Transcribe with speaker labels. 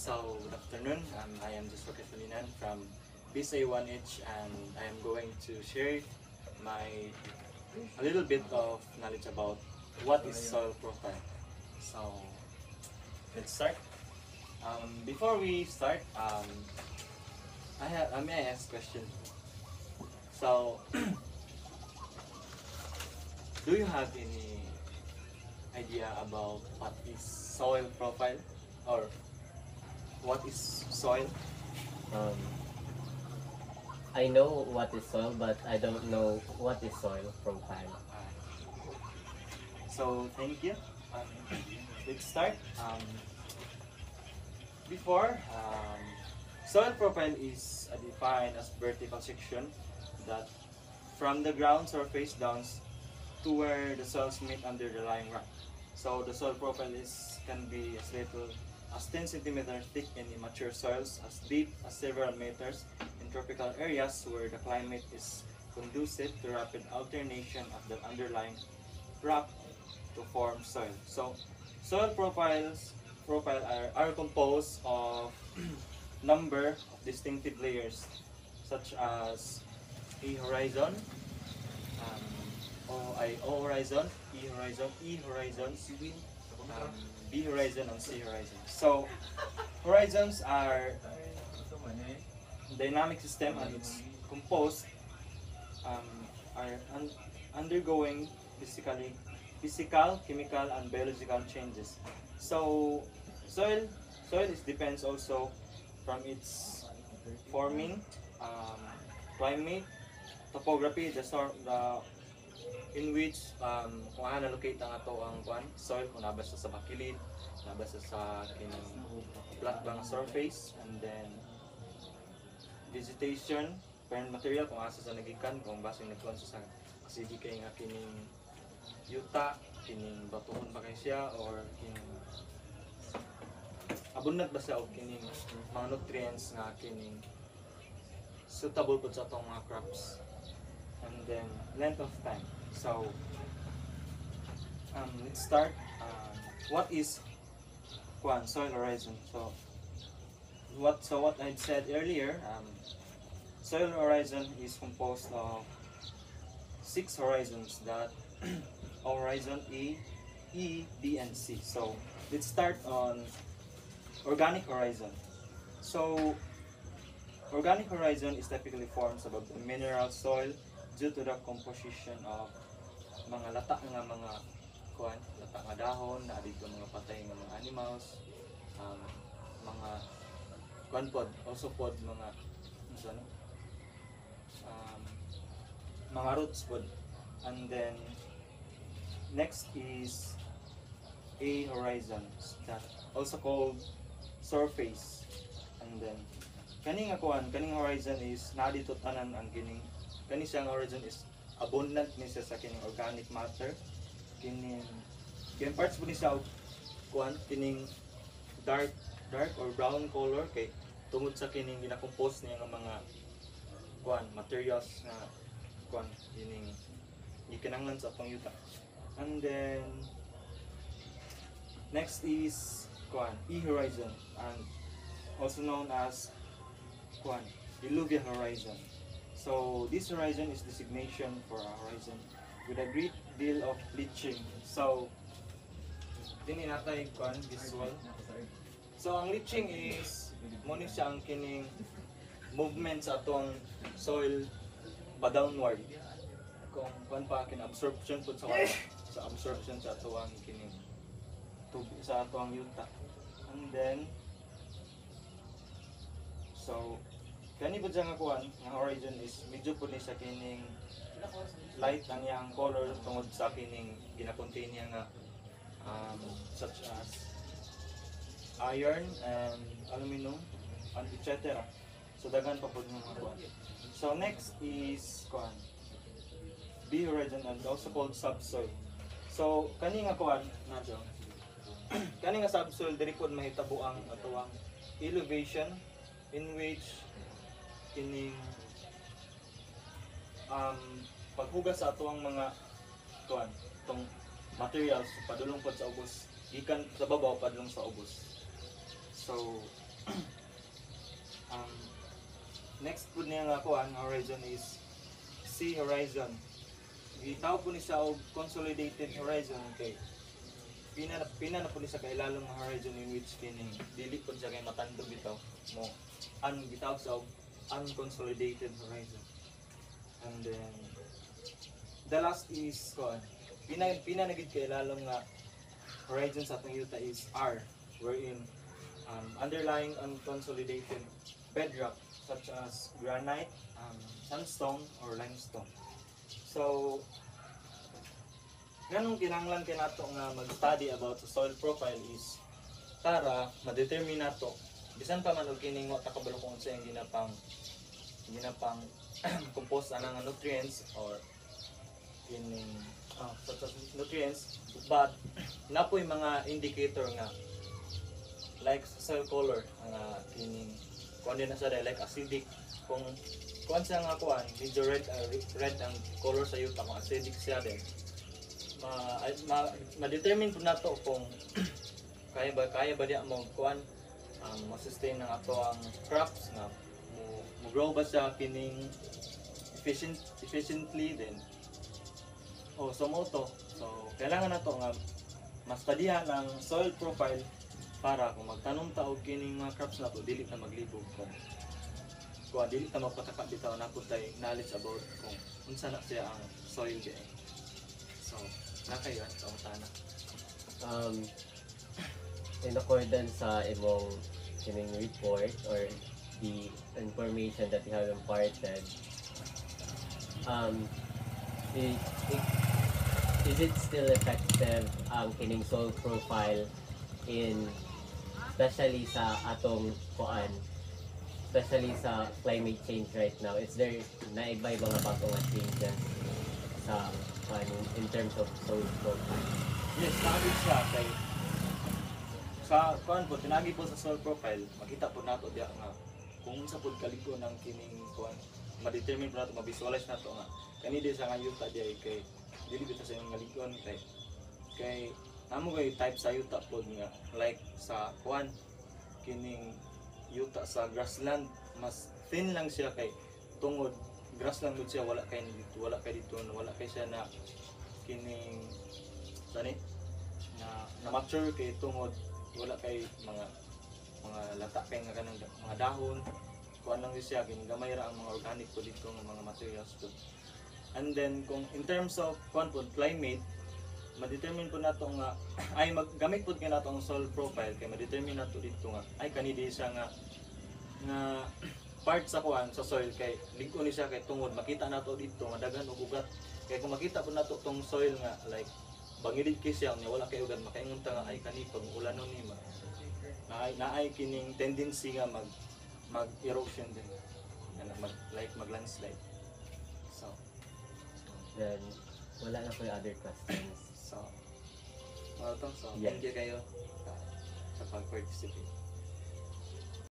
Speaker 1: So, good afternoon. I am Joshua Kefalinan from BSA1H, and I am going to share a little bit of knowledge about what is soil profile. So, let's start. Before we start, may I ask a question? So, do you have any idea about what is soil profile, or what is soil?
Speaker 2: Um, I know what is soil, but I don't know what is soil profile.
Speaker 1: So thank you. Let's start. Before, soil profile is defined as vertical section that from the ground surface down to where the soils meet under the lying rock. So the soil profile can be as little as 10 centimeters thick in immature soils, as deep as several meters in tropical areas where the climate is conducive to rapid alternation of the underlying rock to form soil. So soil profile are composed of number of distinctive layers such as A horizon, O horizon, E horizon, E horizon, B horizon, and C horizon. So horizons are dynamic system, and it's composed are undergoing physical, chemical, and biological changes. So soil depends also from its forming, climate, topography, the in which kung ano locate ang ato ang soil, kung nabas sa bakilid, nabas sa kining flat bang surface, and then vegetation, parent material kung asa sa nagikan, kung basing nagkuhan sa acidic kay nga kining yuta, kining batuhon ba kay siya, or kining abundant ba siya og kining mga nutrients nga kining suitable po sa atong mga crops. And then length of time. So let's start. What is soil horizon? So what I said earlier, soil horizon is composed of 6 horizons, that horizon A, E, B, and C. So let's start on organic horizon. So organic horizon is typically forms above the mineral soil due to the composition of mga lata nga mga lata nga dahon, na dito mga patay nga mga animals, mga pod, also pod mga mga roots pod. And then next is A horizon, that also called surface. And then kaning horizon is na dito tanan ang kani siyang horizon is abundant ni siya sa kining organic matter, kining parts po ni siya kining dark or brown color kay tungod sa kining gina-compose niya nga mga materials nga kining gikinahanglan sa atong yuta. And then next is E horizon, and also known as alluvial horizon. So this horizon is designation for a horizon with a great deal of leaching. So dini natay visual. So ang leaching is mo ni siya ang kining movement sa atong soil ba downward. Kung absorption pud sa absorption sa atong kining tubig sa atong yuta. And then so kani po dyan nga horizon is medyo po ni sa kining light ang iyang color tungod sa kining ginakontain niya nga such as iron and aluminum and etc. So daghan pa po mga kuan. So next is B horizon, and also called subsoil. So kani nga nato kani nga subsoil diri pod mahitabo ang atuang elevation in which kining paghugas sa atuang mga tong materials padulong pod sa ubos, gikan sa babaw padulong sa ubos. So um, next po niya nga kuan horizon is sea horizon. Gitawag po ni sa og consolidated horizon kay pina na po ni sa kailalong nga horizon in which kini dili po siya kay matandog bitaw mo gitawag sa og unconsolidated horizon. And then the last is kuan pina na gid kay lalong nga horizon sa atong yuta is R, wherein underlying unconsolidated bedrock such as granite, sandstone, or limestone. So, ganong kinahanglan kay nato nga mag-study about sa soil profile is para ma-determine nato bisan pa man og kining wa ta kabalo kung unsa yung ginapang compost anang nutrients or kining such as nutrients, but napoy mga indicator nga like soil color nga kining kuan din na sa like acidic kung kuan sa nga kuan medyo red ang color sa yuta kung acidic siya din ma-determine po nato kung kaya ba diya mo kuan ma-sustain ng ato ang crops nga mo grow ba sa kining efficiently din so mo to so kailangan nato nga ma-studyhan ang soil profile para kung magtanom ta og kining mga crops nato dili ta maglibog kung dili ta magpataka bitaw na pud tay knowledge about kung unsa na siya ang soil di so nakayon sa utana
Speaker 2: in accordance sa imong kining report or the information that you have imparted, is it still effective ang kining soil profile in especially sa atong kuan, especially sa climate change right now? Is there naiba-iba nga bago nga changes sa kuan in terms of soil profile?
Speaker 1: Yes, nakagid siya kay sa kuan po tinagi po sa soil profile makita po nato diya nga kung unsa pud kaligo ng kining kuan ma-determine po nato ma-visualize nato nga kani di sa ngayon ta diay kay dili bitaw sa imong ngaligon kay namo kay type sa yuta pod nga like sa kuan kining yuta sa grassland mas thin lang siya kay tungod grassland gud siya wala kay dito wala kay siya na kining sani na mature kay tungod wala kay mga lata kay nga kanang mga dahon kuan lang siya kini gamay ra ang mga organic po dito nga mga materials po. And then kung in terms of kuan po climate ma-determine po nato nga ay maggamit po kay nato ang soil profile kay ma-determine nato dito nga ay kanidi siya nga part sa kuan sa soil kay ligo ni siya kay tungod makita nato dito nga daghan og ugat kay kung makita po nato tong soil nga like bangilid kay siya nga wala kay ugat makaingon ta nga ay kani pag ulanon ni naay kining tendency nga mag erosion din mag landslide so
Speaker 2: then wala na ko other questions.
Speaker 1: So, thank you kayo sa pag-participate.